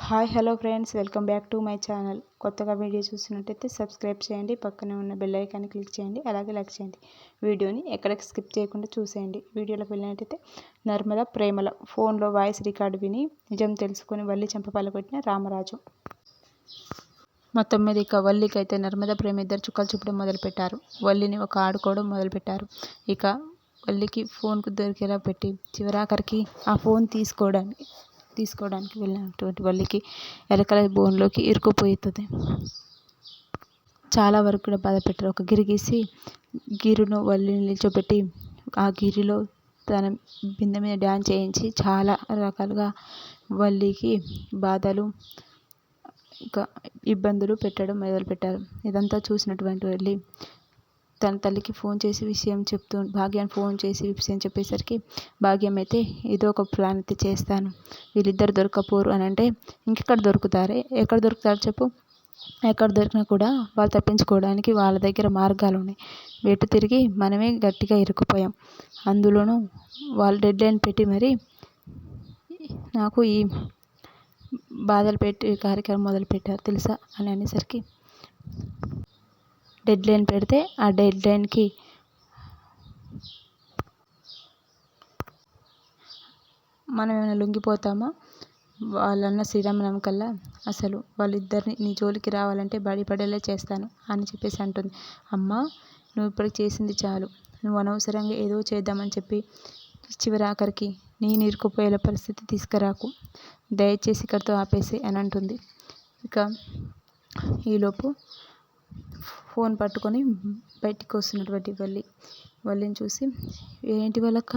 Hi hello friends, welcome back to my channel. కొత్తగా video చూసినట్టయితే subscribe చేయండి, పక్కనే ఉన్న బెల్ ఐకాన్ని క్లిక్ చేయండి, అలాగే లైక్ చేయండి. వీడియోని ఎక్కడికి స్కిప్ చేయకుండా చూసేయండి. వీడియోలోకి వెళ్ళినట్టయితే నర్మద ప్రేమల ఫోన్లో వాయిస్ రికార్డు విని నిజం తెలుసుకొని వల్లి చెంప పలగొట్టిన రామరాజు. మొత్తం మీద ఇక వల్లికి అయితే నర్మద ప్రేమ ఇద్దరు చుక్కలు చూపడం మొదలుపెట్టారు. వల్లిని ఒక ఆడుకోవడం మొదలుపెట్టారు. ఇక వల్లికి ఫోన్కు దొరికేలా పెట్టి చివరాఖరికి ఆ ఫోన్ తీసుకోవడానికి వెళ్ళినటువంటి వల్లికి ఎలకల బోన్లోకి ఇరుక్కుపోతుంది. చాలా వరకు కూడా బాధ పెట్టారు. ఒక గిరి గీసి గిరును వల్లిని నిల్చోబెట్టి ఆ గిరిలో తన బిందె మీద డ్యాన్స్ చేయించి చాలా రకాలుగా వల్లికి బాధలు ఇంకా ఇబ్బందులు పెట్టడం మొదలుపెట్టారు. ఇదంతా చూసినటువంటి వల్లి తన తల్లికి ఫోన్ చేసి విషయం భాగ్యాన్ని ఫోన్ చేసి విషయం చెప్పేసరికి భాగ్యం అయితే ఏదో ఒక ప్లాన్ అయితే చేస్తాను, వీళ్ళిద్దరు దొరకపోరు అని అంటే ఇంకెక్కడ దొరుకుతారే, ఎక్కడ దొరుకుతారు చెప్పు, ఎక్కడ దొరికినా కూడా వాళ్ళు తప్పించుకోవడానికి వాళ్ళ దగ్గర మార్గాలు ఉన్నాయి. వెటు తిరిగి మనమే గట్టిగా ఇరుక్కుపోయాం, అందులోనూ వాళ్ళు డెడ్ లైన్ పెట్టి మరి నాకు ఈ బాధలు పెట్టి కార్యక్రమం మొదలుపెట్టారు తెలుసా అని అనేసరికి డెడ్ లైన్ పెడితే ఆ డెడ్ లైన్కి మనం ఏమైనా లొంగిపోతామా? వాళ్ళన్న శ్రీరామనవమి కల్లా అసలు వాళ్ళిద్దరిని నీ జోలికి రావాలంటే బడిపడేలా చేస్తాను అని చెప్పేసి అంటుంది. అమ్మా, నువ్వు ఇప్పటికి చేసింది చాలు, నువ్వు అనవసరంగా ఏదో చేద్దామని చెప్పి చివరాఖరికి నేను ఇరుక్కుపోయేలా పరిస్థితి తీసుకురాకు, దయచేసి ఇక్కడితో ఆపేసి అని అంటుంది. ఇక ఈలోపు ఫోన్ పట్టుకొని బయటికి వస్తున్నటువంటి వల్లిని చూసి, ఏంటి వాళ్ళక్క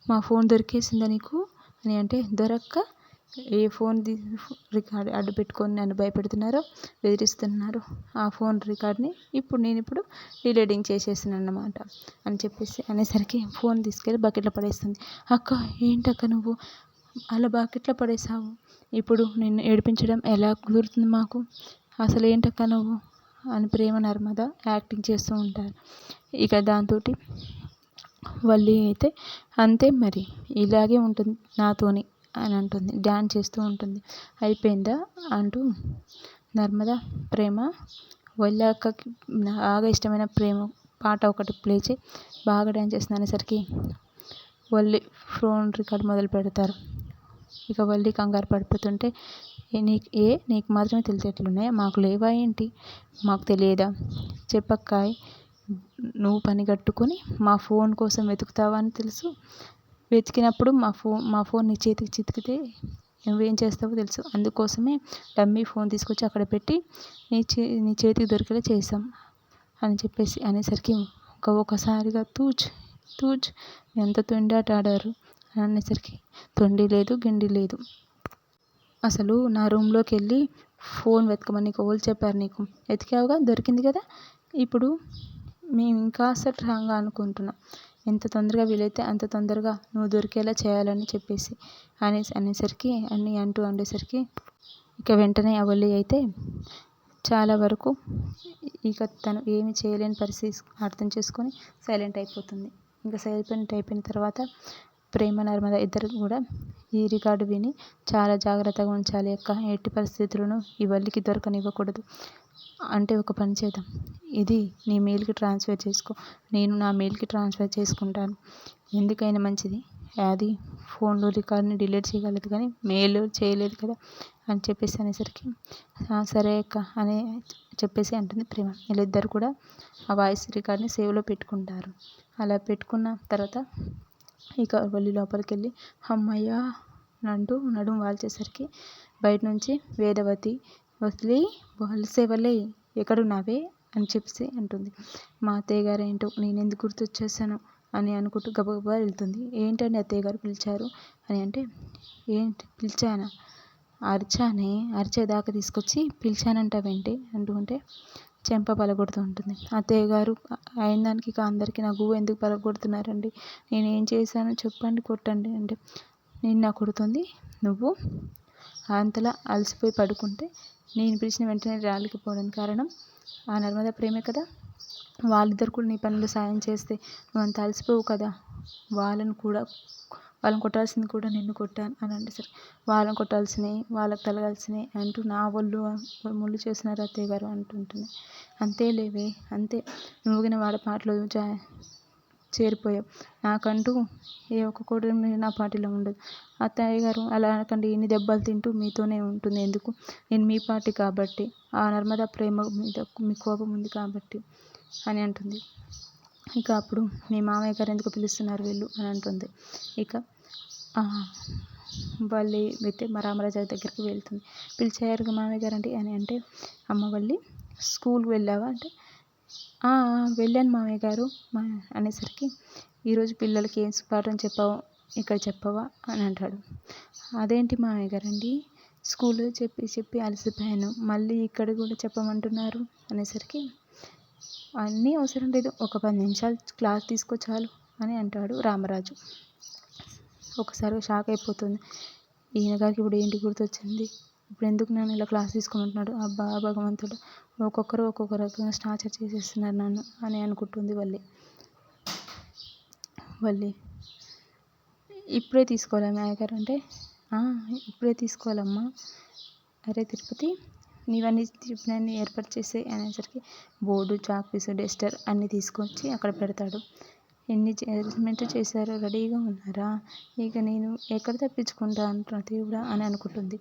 మా ఫోన్ దొరికేసిందా నీకు అని అంటే, దొరక్క ఏ ఫోన్ రికార్డ్ అడ్డు పెట్టుకొని నన్ను భయపెడుతున్నారో బెదిరిస్తున్నారు, ఆ ఫోన్ రికార్డ్ని నేను డిలీటింగ్ చేసేసాను అన్నమాట అని చెప్పేసి అనేసరికి ఫోన్ తీసుకెళ్ళి బకెట్లో పడేస్తుంది. అక్క, ఏంటక్క నువ్వు అలా బకెట్లో పడేసావు, ఇప్పుడు నిన్ను ఏడిపించడం ఎలా కుదురుతుంది మాకు, అసలు ఏంటక్క నువ్వు అని ప్రేమ నర్మద యాక్టింగ్ చేస్తూ ఉంటారు. ఇక దాంతో వల్లి అయితే అంతే మరి, ఇలాగే ఉంటుంది నాతోని అని అంటుంది, డ్యాన్స్ చేస్తూ ఉంటుంది. అయిపోయిందా అంటూ నర్మద ప్రేమ వల్లి అక్కకి బాగా ఇష్టమైన ప్రేమ పాట ఒకటి ప్లే చేయి, బాగా డ్యాన్స్ చేస్తుంది అనేసరికి వల్లి ఫోన్ రికార్డ్ మొదలు పెడతారు. ఇక వల్లి కంగారు పడిపోతుంటే, నీకు మాత్రమే తెలిసేట్లున్నాయా, మాకు లేవా ఏంటి, మాకు తెలియదా, చెప్పక్కాయ్, నువ్వు పని కట్టుకొని మా ఫోన్ కోసం వెతుకుతావా అని తెలుసు, వెతికినప్పుడు మా ఫోన్ నీ చేతికి చితికితే నువ్వేం చేస్తావో తెలుసు, అందుకోసమే డమ్మీ ఫోన్ తీసుకొచ్చి అక్కడ పెట్టి నీ చేతికి దొరికేలా చేసాం అని చెప్పేసి అనేసరికి ఒకసారిగా తూచ్ ఎంత తొండాట ఆడారు అని అనేసరికి తొండి లేదు గిండి లేదు, అసలు నా రూమ్లోకి వెళ్ళి ఫోన్ వెతకమని నీకు ఎవరు చెప్పారు, నీకు వెతికావుగా దొరికింది కదా, ఇప్పుడు మేము ఇంకా స్ట్రాంగ్గా అనుకుంటున్నాం, ఎంత తొందరగా వీలైతే అంత తొందరగా నువ్వు దొరికేలా చేయాలని చెప్పేసి అనేసరికి అన్నీ ఉండేసరికి ఇక వెంటనే వల్లి అయితే చాలా వరకు ఇక తను ఏమి చేయలేని పరిస్థితి అర్థం చేసుకొని సైలెంట్ అయిపోతుంది. ఇంకా సైలెంట్ అయిపోయిన తర్వాత ప్రేమ నర్మద ఇద్దరు కూడా ఈ రికార్డు విని చాలా జాగ్రత్తగా ఉంచాలి అక్క, ఎట్టి పరిస్థితులను ఈ వల్లికి దొరకనివ్వకూడదు, అంటే ఒక పని చేద్దాం, ఇది నీ మెయిల్కి ట్రాన్స్ఫర్ చేసుకో, నేను నా మెయిల్కి ట్రాన్స్ఫర్ చేసుకుంటాను, ఎందుకైనా మంచిది, అది ఫోన్లో రికార్డ్ని డిలీట్ చేయగలదు కానీ మెయిల్ చేయలేదు కదా అని చెప్పేసి అనేసరికి సరే అక్క అని చెప్పేసి అంటుంది ప్రేమ. వీళ్ళిద్దరు కూడా ఆ వాయిస్ రికార్డ్ని సేవ్లో పెట్టుకుంటారు. అలా పెట్టుకున్న తర్వాత ఇక వల్లి లోపలికి వెళ్ళి అమ్మయ్య అంటూ నడుము వాల్చేసరికి బయట నుంచి వేదవతి వలసే ఎక్కడున్నావే అని చెప్పేసి అంటుంది. మా అత్తయ్య గారు ఏంటో నేను ఎందుకు గుర్తొచ్చేసాను అని అనుకుంటూ గబగబా వెళ్తుంది. ఏంటండి అత్తయ్య గారు పిలిచారు అని అంటే, ఏంటి పిలిచానా, అరిచేదాకా తీసుకొచ్చి పిలిచానంటావేంటి అంటూ ఉంటే చెంప పలగొడుతూ ఉంటుంది. అత్తయ్య గారు అయిన దానికి అందరికీ నా గువ్వ ఎందుకు పలగొడుతున్నారండి, నేనేం చేశానో చెప్పండి, కొట్టండి అంటే, నిన్న కొడుతుంది నువ్వు అంతలా అలసిపోయి పడుకుంటే నేను పిలిచిన వెంటనే రాలేకపోవడానికి కారణం ఆ నర్మద ప్రేమే కదా, వాళ్ళిద్దరు కూడా నీ పనులు సాయం చేస్తే నువ్వు అంత అలసిపోవు కదా, వాళ్ళను కూడా వాళ్ళని కొట్టాల్సింది కూడా నిన్ను కొట్టాను అని అనేసరికి వాళ్ళని కొట్టాల్సినవి వాళ్ళకి తలగాల్సినవి అంటూ నా ఒళ్ళు ముళ్ళు చేస్తున్నారు అత్తయ్య గారు అంటుంటుంది. అంతే లేవే అంతే, నువ్వు గిన వాడి పాటలు చేరిపోయావు. నాకంటూ ఏ ఒక్క కోడలు మీద నా పార్టీలో ఉండదు. అత్తయ్య గారు అలా అనకండి, ఇన్ని దెబ్బలు తింటూ మీతోనే ఉంటుంది ఎందుకు? నేను మీ పార్టీ కాబట్టి, ఆ నర్మద ప్రేమ మీద మీ కోపం ఉంది కాబట్టి అని అంటుంది. ఇక అప్పుడు మీ మామయ్య గారు ఎందుకు పిలుస్తున్నారు వెళ్ళు అని అంటుంది. ఇక వల్లి అయితే మా రామరాజు దగ్గరికి వెళ్తుంది. పిలిచారు మామయ్య గారు అండి అని అంటే, అమ్మ వల్లి స్కూల్కి వెళ్ళావా అంటే, వెళ్ళాను మామయ్య గారు అనేసరికి, ఈరోజు పిల్లలకి ఏం పాఠం చెప్పావు ఇక్కడ చెప్పవా అని అంటాడు. అదేంటి మామయ్య గారండి, స్కూల్లో చెప్పి చెప్పి అలసిపోయాను, మళ్ళీ ఇక్కడ కూడా చెప్పమంటున్నారు అనేసరికి, అన్నీ అవసరం లేదు, ఒక 10 నిమిషాలు క్లాస్ తీసుకో చాలు అని అంటాడు రామరాజు. ఒకసారి షాక్ అయిపోతుంది. ఈయన గారికి ఇప్పుడు ఏంటి గుర్తొచ్చింది, ఇప్పుడు ఎందుకు నన్ను ఇలా క్లాస్ తీసుకోమంటున్నాడు, అబ్బా భగవంతుడు, ఒక్కొక్కరు ఒక్కొక్క రకంగా టార్చర్ చేసేస్తున్నారు నన్ను అని అనుకుంటుంది వల్లి. ఇప్పుడే తీసుకోవాలా మామయ్య గారు అంటే, ఇప్పుడే తీసుకోవాలమ్మా. అరే తిరుపతి, నీవన్నీ చెప్పినన్ని ఏర్పాటు చేసే అనేసరికి బోర్డు, చాక్ పీసు, డస్టర్ అన్నీ తీసుకొచ్చి అక్కడ పెడతాడు. ఎన్ని అరేంజ్మెంట్ చేశారో, రెడీగా ఉన్నారా, ఇక నేను ఎక్కడ తప్పించుకుంటా అంటున్నా దేవుడా అని అనుకుంటుంది.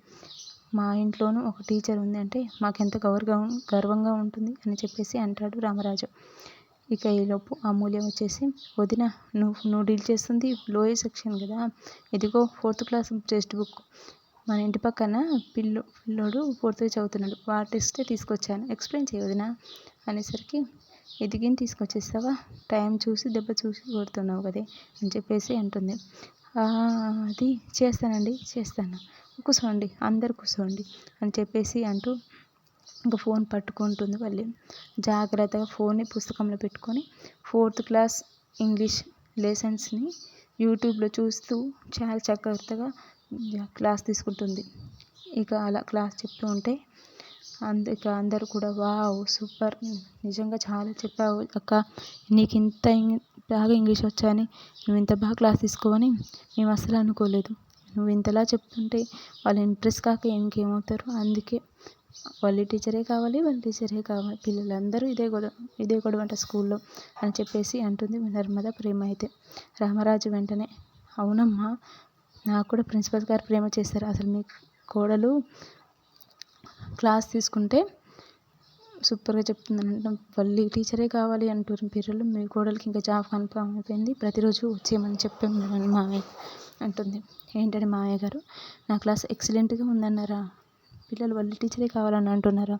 మా ఇంట్లోనూ ఒక టీచర్ ఉంది అంటే మాకెంత గర్వంగా ఉంటుంది అని చెప్పేసి అంటాడు రామరాజు. ఇక ఈలోపు అమూల్య వచ్చేసి, వదిన నువ్వు డీల్ చేస్తుంది లోయర్ సెక్షన్ కదా, ఇదిగో 4th క్లాస్ టెక్స్ట్ బుక్, మన ఇంటి పక్కన పిల్లోడు 4th చదువుతున్నాడు, వాడి టెస్టే తీసుకొచ్చాను, ఎక్స్ప్లెయిన్ చేయ వదిన అనేసరికి, ఎదిగిన తీసుకొచ్చేస్తావా, టైం చూసి దెబ్బ చూసి కొడుతున్నావు కదే అని చెప్పేసి అంటుంది. అది చేస్తానండి చేస్తాను, కూర్చోండి అందరు కూర్చోండి అని చెప్పేసి అంటూ ఇంకా ఫోన్ పట్టుకుంటుంది మళ్ళీ. జాగ్రత్తగా ఫోన్ని పుస్తకంలో పెట్టుకొని 4th క్లాస్ ఇంగ్లీష్ లెసన్స్ని యూట్యూబ్లో చూస్తూ చాలా చక్కగా క్లాస్ తీసుకుంటుంది. ఇక అలా క్లాస్ చెప్తూ ఉంటే అందరూ కూడా వావ్ సూపర్, నిజంగా చాలా చెప్పావు అక్క, నీకు ఇంత బాగా ఇంగ్లీష్ వచ్చా అని, నువ్వు ఇంత బాగా క్లాస్ తీసుకోవని మేము అస్సలు అనుకోలేదు, నువ్వు ఇంతలా చెప్తుంటే వాళ్ళు ఇంట్రెస్ట్ కాక ఇంకేమవుతారు, అందుకే వాళ్ళ టీచరే కావాలి పిల్లలందరూ ఇదే గొడవ అంట స్కూల్లో అని చెప్పేసి అంటుంది నర్మద ప్రేమ. అయితే రామరాజు వెంటనే, అవునమ్మా నాకు కూడా ప్రిన్సిపల్ గారు ప్రేమ చేస్తారు, అసలు మీ కోడలు క్లాస్ తీసుకుంటే సూపర్గా చెప్తుందని వాళ్ళ టీచరే కావాలి అంటారు పిల్లలు, మీ కోడలికి ఇంకా జాబ్ కన్ఫర్మ్ అయిపోయింది, ప్రతిరోజు వచ్చేయమని చెప్పాను మామయ్య అంటుంది. ఏంటంటే మామయ్య గారు నా క్లాస్ ఎక్సలెంట్గా ఉందన్నారా, పిల్లలు వాళ్ళ టీచరే కావాలని అంటున్నారా,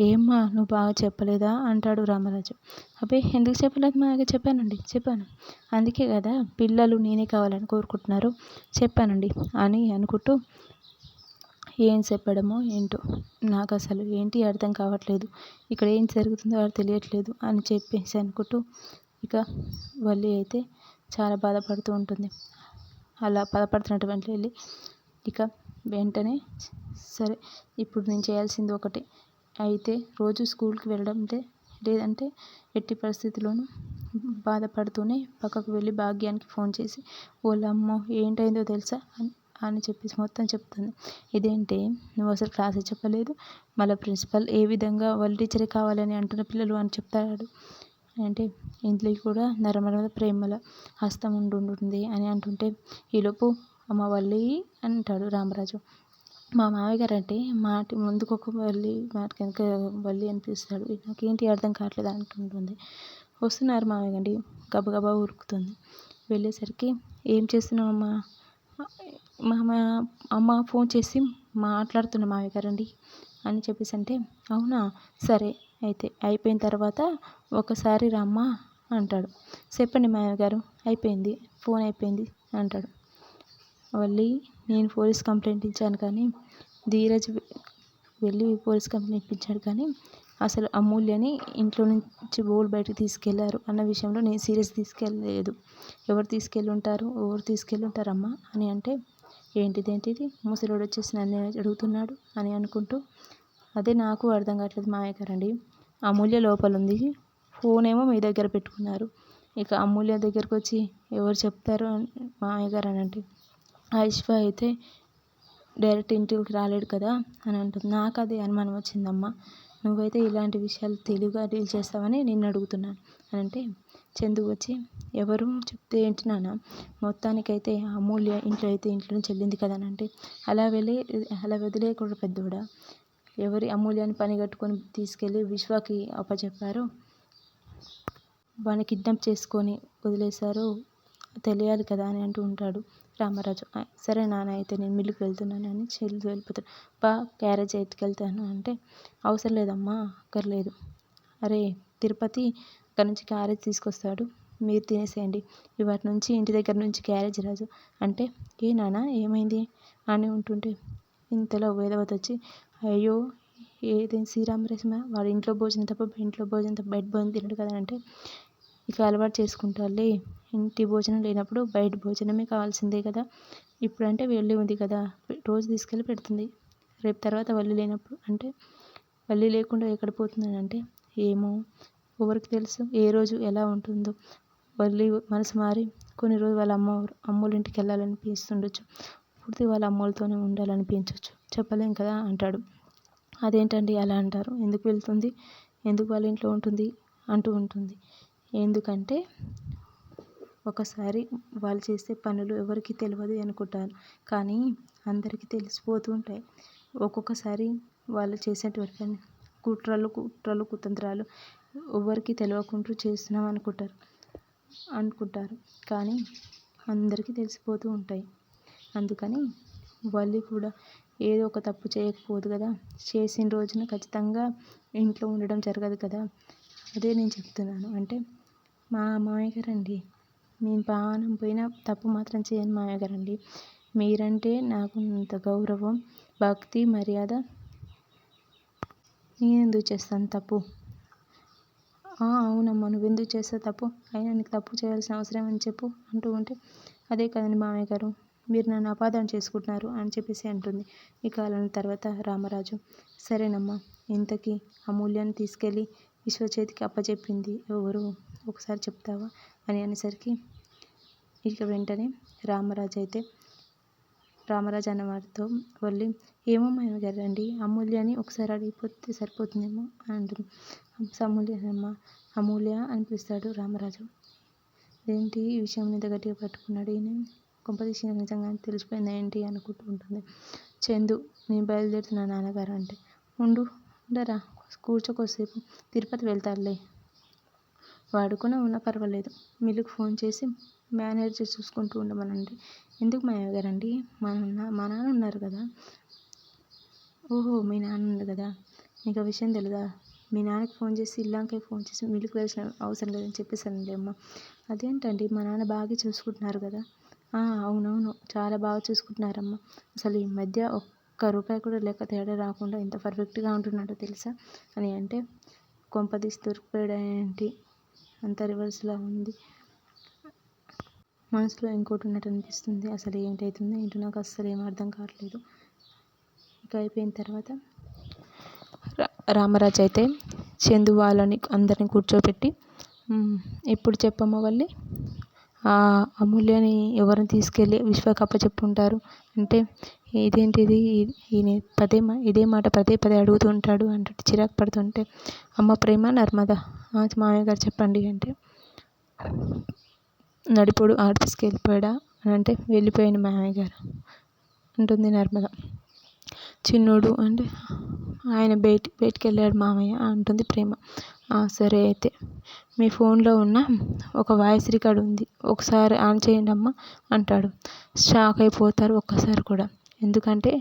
ఏమ్మా నువ్వు బాగా చెప్పలేదా అంటాడు రామరాజు. అబ్బే ఎందుకు చెప్పలేదు మామయ్య, చెప్పాను, అందుకే కదా పిల్లలు నేనే కావాలని కోరుకుంటున్నారు, చెప్పానండి అని అనుకుంటూ, ఏం చెప్పడమో ఏంటో నాకు అసలు ఏంటి అర్థం కావట్లేదు, ఇక్కడ ఏం జరుగుతుందో అది తెలియట్లేదు అని చెప్పేసి అనుకుంటూ ఇక వల్లి అయితే చాలా బాధపడుతూ ఉంటుంది. అలా బాధపడుతున్నటువంటి వెళ్ళి ఇక వెంటనే, సరే ఇప్పుడు నేను చేయాల్సింది ఒకటే, అయితే రోజు స్కూల్కి వెళ్ళడం లేదంటే ఎట్టి పరిస్థితుల్లోనూ బాధపడుతూనే పక్కకు వెళ్ళి భాగ్యానికి ఫోన్ చేసి, ఓలమ్మో ఏంటైందో తెలుసా అని చెప్పేసి మొత్తం చెప్తుంది. ఇదేంటి నువ్వు అసలు క్లాసే చెప్పలేదు, మళ్ళీ ప్రిన్సిపల్ ఏ విధంగా వాళ్ళ టీచరే కావాలని అంటున్న పిల్లలు అని చెప్తాడు అంటే, ఇంట్లో కూడా నర్మద ప్రేమల హస్తం ఉంటుంది అని అంటుంటే, ఈలోపు అమ్మ వల్లి అంటాడు రామరాజు. మా మామయ్య గారు అంటే మాట ముందుకు ఒక వల్లి మాట వెనక వల్లి అని పిలుస్తాడు, నాకేంటి అర్థం కావట్లేదు అంటుంటుంది. వస్తున్నారు మామయ్య గారు, గబగబా ఉరుకుతుంది. వెళ్ళేసరికి, ఏం చేస్తున్నావు అమ్మ ఫోన్ చేసి మాట్లాడుతున్న మామయ్య గారండి అని చెప్పేసి అంటే, అవునా సరే అయితే అయిపోయిన తర్వాత ఒకసారి రమ్మా అంటాడు. చెప్పండి మామయ్య గారు, అయిపోయింది, ఫోన్ అయిపోయింది అంటాడు. మళ్ళీ నేను పోలీస్ కంప్లైంట్ ఇచ్చాను కానీ ధీరజ్ వెళ్ళి పోలీస్ కంప్లైంట్ ఇప్పించాడు, కానీ అసలు అమూల్యని ఇంట్లో నుంచి బయటకు తీసుకెళ్లారు అన్న విషయంలో నేను సీరియస్ తీసుకెళ్ళలేదు, ఎవరు తీసుకెళ్ళుంటారమ్మా అని అంటే, ఏంటిది ముసలోడు వచ్చేసి నన్ను అడుగుతున్నాడు అని అనుకుంటూ, అదే నాకు అర్థం కావట్లేదు మామయ్య గారండి, అమూల్య లోపల ఉంది, ఫోన్ ఏమో మీ దగ్గర పెట్టుకున్నారు, ఇక అమూల్య దగ్గరకు వచ్చి ఎవరు చెప్తారు మామయ్య గారు అని అంటే, ఆ విశ్వ అయితే డైరెక్ట్ ఇంటికి రాలేడు కదా అని అంటుంది. నాకు అదే అనుమానం వచ్చిందమ్మా, నువ్వైతే ఇలాంటి విషయాలు తెలివిగా డీల్ చేస్తావని నిన్ను అడుగుతున్నాను అని అంటే, చందు వచ్చి ఎవరు చెప్తే ఏంటి నాన్న, మొత్తానికైతే అమూల్య ఇంట్లో అయితే ఇంట్లో నుంచి వెళ్ళింది కదా అని అంటే, అలా వదిలేయకూడదు పెద్దోడా, ఎవరి అమూల్యాన్ని పని కట్టుకొని తీసుకెళ్ళి విశ్వకి అప్పచెప్పారో, వాడిని కిడ్నాప్ చేసుకొని వదిలేశారో తెలియాలి కదా అని అంటూ ఉంటాడు రామరాజు. సరే నాన్న, అయితే నేను మిల్లుకి వెళ్తున్నాను అని చెల్లి వెళ్ళిపోతాడు. క్యారేజ్ ఎత్తుకెళ్తాను అంటే, అవసరం లేదమ్మా, అక్కర్లేదు. అరే తిరుపతి అక్కడ నుంచి క్యారేజ్ తీసుకొస్తాడు, మీరు తినేసేయండి, ఇవాటి నుంచి ఇంటి దగ్గర నుంచి క్యారేజ్ రాజు అంటే, ఏ నాన్న ఏమైంది అని ఉంటుంటే, ఇంతలో వేదవతి వచ్చి, అయ్యో ఏది శ్రీరామరేశ్మ, వాడు ఇంట్లో భోజనం తప్ప బయట భోజనం తినడు కదా అంటే, ఇక అలవాటు చేసుకుంటారులే, ఇంటి భోజనం లేనప్పుడు బయట భోజనమే కావాల్సిందే కదా, ఇప్పుడంటే వెళ్ళి ఉంది కదా రోజు తీసుకెళ్ళి పెడుతుంది, రేపు తర్వాత వల్లి లేనప్పుడు అంటే, వల్లి లేకుండా ఎక్కడ పోతుందని అంటే, ఏమో ఎవరికి తెలుసు ఏ రోజు ఎలా ఉంటుందో, వల్లి మనసు మారి కొన్ని రోజులు వాళ్ళ అమ్మోళ్ళ ఇంటికి వెళ్ళాలనిపిస్తుండొచ్చు, పూర్తి వాళ్ళ అమ్మోళ్ళతోనే ఉండాలనిపించవచ్చు, చెప్పలేం కదా అంటాడు. అదేంటండి అలా అంటారు, ఎందుకు వెళ్తుంది, ఎందుకు వాళ్ళ ఇంట్లో ఉంటుంది అంటూ ఉంటుంది. ఎందుకంటే ఒకసారి వాళ్ళు చేసే పనులు ఎవరికి తెలియదు అనుకుంటారు, కానీ అందరికీ తెలిసిపోతూ ఉంటాయి. ఒక్కొక్కసారి వాళ్ళు చేసేటువంటి కుట్రలు కుతంత్రాలు ఎవరికి తెలియకుండా చేస్తున్నాం అనుకుంటారు, కానీ అందరికీ తెలిసిపోతూ ఉంటాయి. అందుకని వల్లి కూడా ఏదో ఒక తప్పు చేయకపోదు కదా, చేసిన రోజున ఖచ్చితంగా ఇంట్లో ఉండడం జరగదు కదా, అదే నేను చెప్తున్నాను అంటే, మా మామయ్య గారండి, నేను ప్రాణం పోయినా తప్పు మాత్రం చేయను మామయ్య గారండి, మీరంటే నాకు అంత గౌరవం, భక్తి, మర్యాద, నేనెందుకు చేస్తాను తప్పు, అవునమ్మా నువ్వెందుకు చేస్తావు తప్పు, అయినా నీకు తప్పు చేయాల్సిన అవసరం అని చెప్పు అంటూ ఉంటే, అదే కదండి మామయ్య గారు, మీరు నన్ను అపార్థం చేసుకుంటున్నారు అని చెప్పేసి అంటుంది. ఇక అలా తర్వాత రామరాజు, సరేనమ్మా, ఇంతకీ అమూల్యాన్ని తీసుకెళ్ళి విశ్వ చేతికి అప్పచెప్పింది ఎవరు ఒకసారి చెప్తావా అని అనేసరికి, ఇక వెంటనే రామరాజు అన్న వారితో వల్లి, ఏమో మామయ్య గారు రండి, అమూల్యని ఒకసారి అడిగిపోతే సరిపోతుందేమో అని అంటుంది. అమూల్య అని పిలుస్తాడు రామరాజు. ఏంటి ఈ విషయం మీద గట్టిగా పట్టుకున్నాడు ఈయన, కొంపదీసి నిజంగా తెలిసిపోయింది ఏంటి అనుకుంటూ ఉంటుంది. చందు, నేను బయలుదేరుతున్నా నాన్నగారు అంటే, ఉండరా కూర్చోకోసేపు, తిరుపతి వెళ్తారులే, వాడుకున్నా ఉన్నా పర్వాలేదు, మిల్లుకు ఫోన్ చేసి మేనేజర్ చూసుకుంటూ ఉండమనండి. ఎందుకు మామయ్య గారండి, మా నాన్న ఉన్నారు కదా. ఓహో మీ నాన్న ఉంది కదా, నీకు ఆ విషయం తెలీదా, మీ నాన్నకి ఫోన్ చేసి ఇల్లాంకి ఫోన్ చేసి మిల్లుకు వెళ్ళాల్సిన అవసరం లేదని చెప్పేసానండి అమ్మ. అదేంటండి మా నాన్న బాగా చూసుకుంటున్నారు కదా. అవునవును చాలా బాగా చూసుకుంటున్నారమ్మ, అసలు ఈ మధ్య ఒక్క రూపాయి కూడా లేక తేడా రాకుండా ఎంత పర్ఫెక్ట్గా ఉంటున్నాడో తెలుసా అని అంటే, కొంపదీసి దొరికిపోయాడేంటి, అంత రివర్స్లా ఉంది, మనసులో ఇంకోటి ఉన్నట్టు అనిపిస్తుంది, అసలు ఏంటవుతుందో ఏంటో నాకు అస్సలు ఏం అర్థం కావట్లేదు. ఇక అయిపోయిన తర్వాత రామరాజు అయితే చందు వాళ్ళని అందరిని కూర్చోబెట్టి, ఇప్పుడు చెప్పమ్మ వల్లి, అమూల్యని ఎవరిని తీసుకెళ్ళి విశ్వకి అప్పచెప్పుంటారు అంటే, ఇదేంటిది ఈయన ఇదే మాట పదే అడుగుతూ ఉంటాడు అంటే చిరాకు పడుతుంటే, అమ్మ ప్రేమ నర్మద, మామయ్య గారు చెప్పండి అంటే, నడిపోడు ఆడు తీసుకెళ్ళిపోయాడా అని అంటే, వెళ్ళిపోయాను మామయ్య గారు అంటుంది నర్మద. చిన్నోడు అంటే, ఆయన బయటికి వెళ్ళాడు మామయ్య అంటుంది ప్రేమ. సరే అయితే మీ ఫోన్లో ఉన్న ఒక వాయిస్ రికార్డ్ ఉంది, ఒకసారి ఆన్ చేయండి అమ్మ అంటాడు. షాక్ అయిపోతారు ఒక్కసారి కూడా, ఎందుకంటే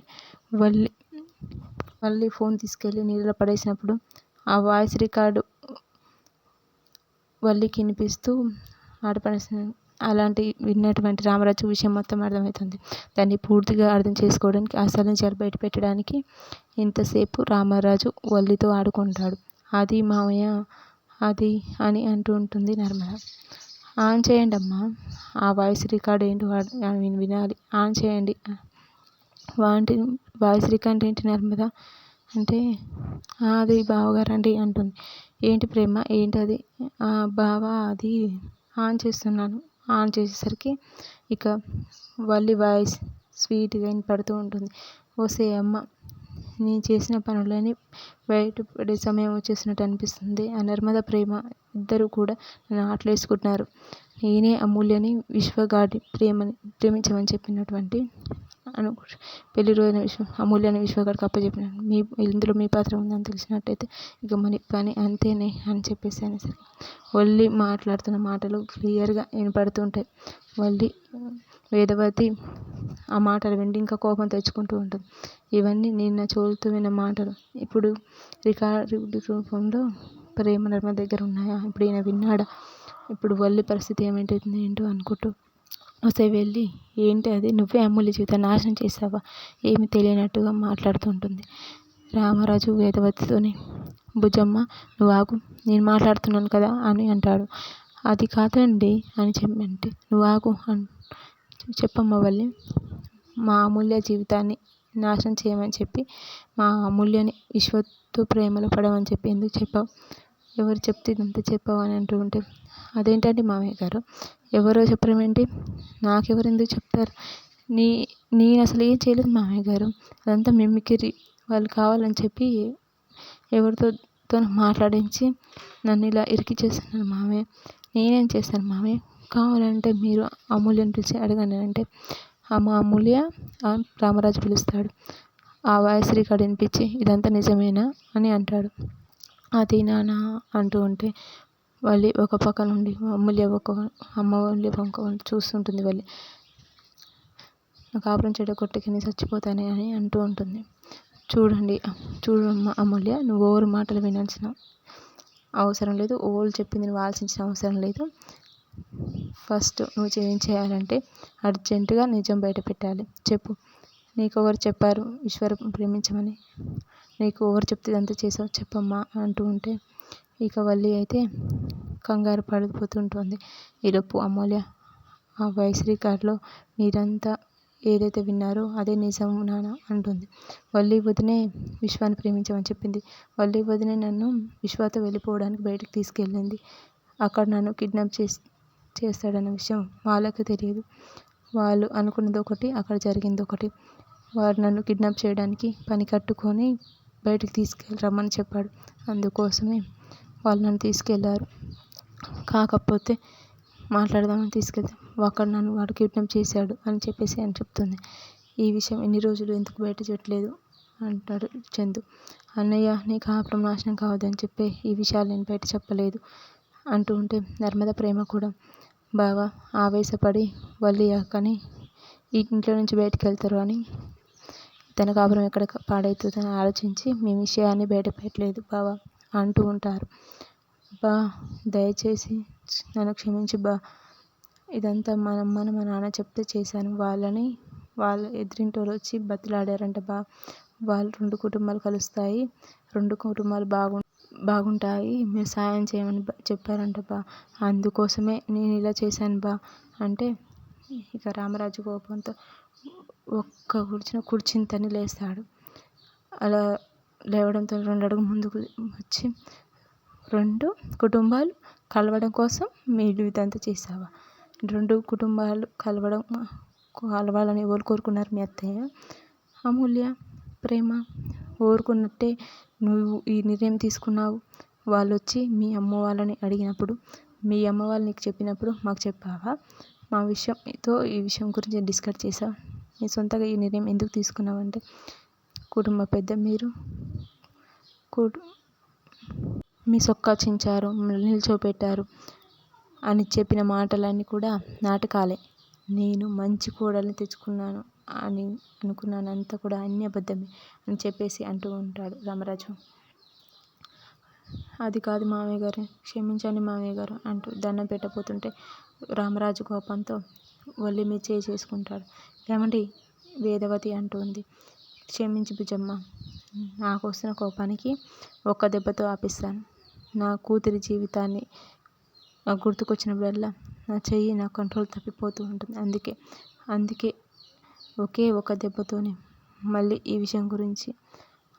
వల్లి ఫోన్ తీసుకెళ్ళి నీళ్ళలో పడేసినప్పుడు ఆ వాయిస్ రికార్డు వల్లికి వినిపిస్తూ ఆడపడేసిన అలాంటి విన్నటువంటి రామరాజు విషయం మొత్తం అర్థమవుతుంది. దాన్ని పూర్తిగా అర్థం చేసుకోవడానికి, అసలు నిజాలు బయట పెట్టడానికి ఇంతసేపు రామరాజు వల్లితో ఆడుకుంటాడు. అది మామయ్య అది అని అంటూ ఉంటుంది నర్మద. ఆన్ చేయండి అమ్మా, ఆ వాయిస్ రికార్డ్ ఏంటో వినాలి, ఆన్ చేయండి. వాయిస్ రికార్డ్ ఏంటి నర్మద అంటే, అది బావగారండి అంటుంది. ఏంటి ప్రేమ ఏంటది, బావ అది ఆన్ చేస్తున్నాను. ఆన్ చేసేసరికి ఇక వల్లి వాయిస్ స్వీట్గా వినపడుతూ ఉంటుంది. ఓసే అమ్మ, నేను చేసిన పనులని బయటపడే సమయం వచ్చేసినట్టు అనిపిస్తుంది. ఆ నర్మద, ప్రేమ ఇద్దరు కూడా నన్ను ఆటలేసుకుంటున్నారు. నేనే అమూల్యని విశ్వగాడి ప్రేమించమని చెప్పినటువంటి పెళ్లి రోజున అమూల్యని విశ్వగాడికి అప్పచెప్పినాను. ఇందులో మీ పాత్ర ఉందని తెలిసినట్టయితే ఇక మన పని అంతేనే అని చెప్పేసి అనేసరికి వల్లి మాట్లాడుతున్న మాటలు క్లియర్గా వినపడుతుంటాయి. వల్లి వేదవతి ఆ మాటలు విండి ఇంకా కోపం తెచ్చుకుంటూ ఉంటుంది. ఇవన్నీ నేను నా చెవులతో విన్న మాటలు ఇప్పుడు రికార్డు రూపంలో ప్రేమ నర్మద దగ్గర ఉన్నాయా? ఇప్పుడు ఈయన విన్నాడా? ఇప్పుడు వల్లి పరిస్థితి ఏమైంటుంది ఏంటో అనుకుంటూ వస్తే వెళ్ళి, ఏంటి అది, నువ్వే అమూల్య జీవితాన్ని నాశనం చేసావా? ఏమి తెలియనట్టుగా మాట్లాడుతూ ఉంటుంది. రామరాజు వేదవతితోని, బుజ్జమ్మ నువ్వు ఆగు, నేను మాట్లాడుతున్నాను కదా అని అంటాడు. అది కాదండి అని చెప్పంటే, నువ్వు ఆగు చెప్పమ్మ వల్లి, మా అమూల్య జీవితాన్ని నాశనం చేయమని చెప్పి మా అమూల్యని విశ్వతో ప్రేమలో పడమని చెప్పి ఎందుకు చెప్పావు? ఎవరు చెప్తే ఇదంతా చెప్పావు అని అంటూ ఉంటే, అదేంటండి మామయ్య గారు, ఎవరో చెప్పడం ఏంటి, నాకెవరు ఎందుకు చెప్తారు, నేను అసలు ఏం చేయలేదు మామయ్య గారు, అదంతా మిమిక్రీ, వాళ్ళు కావాలని చెప్పి ఎవరితో మాట్లాడించి నన్ను ఇలా ఇరికిచ్చేస్తున్నారు మామయ్య, నేనేం చేశాను మామయ్య, కావాలంటే మీరు అమూల్యని పిలిచి అడగండి అంటే మా అమూల్య రామరాజు పిలుస్తాడు. ఆ వాయిస్ రికార్డ్ వినిపించి ఇదంతా నిజమేనా అని అంటాడు. అది నాన్న అంటూ ఉంటే వల్లి ఒక పక్క నుండి అమూల్య అమూల్య వంక చూస్తుంటుంది. వల్లి నా కాపురం చెడగొట్టకి నేను చచ్చిపోతానే అని అంటూ ఉంటుంది. చూడమ్మా అమూల్య, నువ్వు ఓవరు మాటలు వినాల్సిన అవసరం లేదు, ఓళ్ళు చెప్పింది నువ్వు ఆలోచించిన అవసరం లేదు. ఫస్ట్ నువ్వు ఏం చేయాలంటే అర్జెంటుగా నిజం బయట పెట్టాలి. చెప్పు, నీకు ఎవరు చెప్పారు ఈశ్వరం ప్రేమించమని? నీకు ఎవరు చెప్తే ఇదంతా చేసావు చెప్పమ్మా అంటూ ఉంటే ఇక వల్లి అయితే కంగారు పడిపోతుంటుంది. ఈలోపు అమూల్య, ఆ వాయిస్ రికార్డులో మీరంతా ఏదైతే విన్నారో అదే నిజం నాన్న అంటుంది. వల్లి వదినే విశ్వాన్ని ప్రేమించమని చెప్పింది. వల్లి వదినే నన్ను విశ్వతో వెళ్ళిపోవడానికి బయటకు తీసుకెళ్ళింది. అక్కడ నన్ను కిడ్నాప్ చేస్తాడన్న విషయం వాళ్ళకి తెలియదు. వాళ్ళు అనుకున్నది ఒకటి, అక్కడ జరిగింది ఒకటి. వాడు నన్ను కిడ్నాప్ చేయడానికి పని కట్టుకొని బయటికి రమ్మని చెప్పాడు. అందుకోసమే వాళ్ళు నన్ను తీసుకెళ్లారు. కాకపోతే మాట్లాడదామని తీసుకెళ్తే అక్కడ నన్ను వాడు కిడ్నాప్ చేశాడు అని చెప్పేసి అని చెప్తుంది. ఈ విషయం ఇన్ని రోజులు ఎందుకు బయట చెప్పలేదు అంటాడు చందు. అన్నయ్య, నీ కాపురం నాశనం కావద్దని చెప్పే ఈ విషయాలు నేను బయట చెప్పలేదు అంటూ ఉంటే నర్మద, ప్రేమ కూడా బాగా ఆవేశపడి వల్లి అక్కని ఈ ఇంట్లో నుంచి బయటకు వెళ్తారు అని తన కాపురం ఎక్కడ పాడవుతుందని ఆలోచించి మీ విషయాన్ని బయట పెట్టలేదు బావా అంటూ ఉంటారు. బా, దయచేసి నన్ను క్షమించు బా, ఇదంతా మా నాన్న చెప్తే చేశాను. వాళ్ళ ఎదురింటోళ్ళు వచ్చి బతిలాడారంట బా, వాళ్ళు 2 కుటుంబాలు కలుస్తాయి, 2 కుటుంబాలు బాగుంటాయి, మీరు సాయం చేయమని చెప్పారంట బా, అందుకోసమే నేను ఇలా చేశాను బా అంటే ఇక రామరాజు కోపంతో ఒక్క కుర్చీని తన్ని లేస్తాడు. అలా లేవడంతో 2 అడుగులు ముందుకు వచ్చి, 2 కుటుంబాలు కలవడం కోసం మీరు ఇదంతా చేసావా? 2 కుటుంబాలు కలవాలని ఎవరు కోరుకున్నారు? మీ అత్తయ్య, అమూల్య, ప్రేమ కోరుకున్నట్టే నువ్వు ఈ నిర్ణయం తీసుకున్నావు. వాళ్ళు వచ్చి మీ అమ్మ వాళ్ళని అడిగినప్పుడు, మీ అమ్మ వాళ్ళు నీకు చెప్పినప్పుడు మాకు చెప్పావా? ఈ విషయం గురించి డిస్కస్ చేసావు. నీ సొంతగా ఈ నిర్ణయం ఎందుకు తీసుకున్నావంటే కుటుంబ పెద్ద మీరు, మీ సొక్కా చించారు, నిల్చోపెట్టారు అని చెప్పిన మాటలన్నీ కూడా నాటకాలే. నేను మంచి కోడల్ని తెచ్చుకున్నాను అని అనుకున్నాను, అంతా కూడా అన్ని అబద్ధమే అని చెప్పేసి అంటూ ఉంటాడు రామరాజు. అది కాదు మామయ్య గారు, క్షమించండి మామయ్య గారు అంటూ దండం పెట్టబోతుంటే రామరాజు కోపంతో వల్లి మీద చేసుకుంటాడు. ఏమండి వేదవతి అంటుంది, క్షమించి బుజ్జమ్మ, నాకు వస్తున్న కోపానికి ఒక్క దెబ్బతో ఆపిస్తాను. నా కూతురి జీవితాన్ని నాకు గుర్తుకొచ్చినప్పుడల్లా నా చెయ్యి నా కంట్రోల్ తప్పిపోతూ ఉంటుంది. అందుకే ఒకే ఒక దెబ్బతోనే మళ్ళీ ఈ విషయం గురించి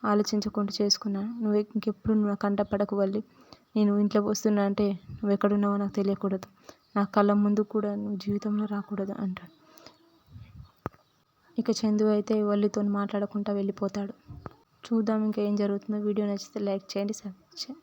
ఆలోచించకుండా చేసుకున్నాను. నువ్వు ఇంకెప్పుడు నా కంట పడకు వల్లి. నేను ఇంట్లో వస్తున్నా అంటే నువ్వు ఎక్కడున్నావో నాకు తెలియకూడదు. నా కళ్ళ ముందు కూడా నువ్వు జీవితంలో రాకూడదు అంటాడు. ఇక చందు అయితే వల్లితో మాట్లాడకుండా వెళ్ళిపోతాడు. చూద్దాం ఇంకా ఏం జరుగుతుందో. వీడియో నచ్చితే లైక్ చేయండి, సబ్స్క్రైబ్ చేయండి.